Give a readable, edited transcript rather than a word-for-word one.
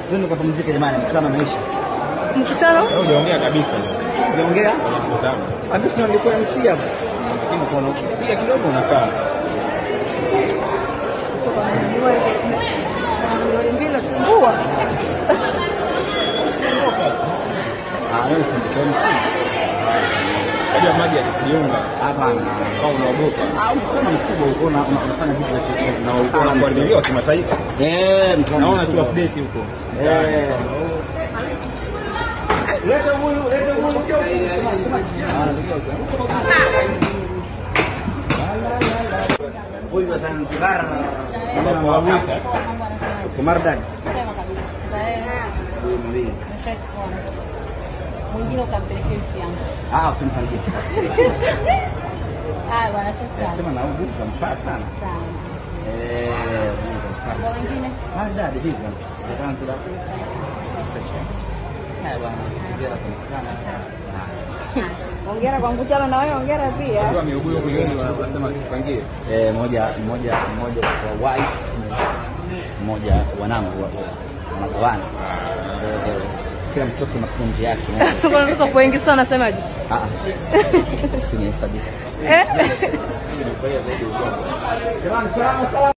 Twende kupumzika jamani, mkutano umeisha. Mkutano? Hujaongea kabisa. Sijaongea? Kabisa nilikuwa MC hapo. Lakini sana ukipiga kidogo unakaa. Kutoka milioni 2 kusumbua. Wewe si MC. Haja maji yakijiunga. Hapana. Au unaogopa? Mkutano mkubwa huko unafanya vitu na uko kuadhiriwa kimataifa. Naona tu update huko. Leta huyu. Huyu wa Zanzibar. Kumardad. Mwingine ukampelekea mfiangu. Usimpangie. Bwana sasa. Sema na huyu kamfaa sana. Sawa. Kwa wengine? Dada vipi? Zanzibar. Bwana, hongera kwa mkutano. Hongera kwa mkutano na wewe hongera pia. Kwa miuguyo wanasema sipangie. Moja kwa wife, mmoja wanangu wanagawana. Kila mtoto na punje yake. Kwa nini kwa wengi sana nasemaje? Usinihesabu. Ni kwa hiyo zaidi ugongo. Jamani, salama.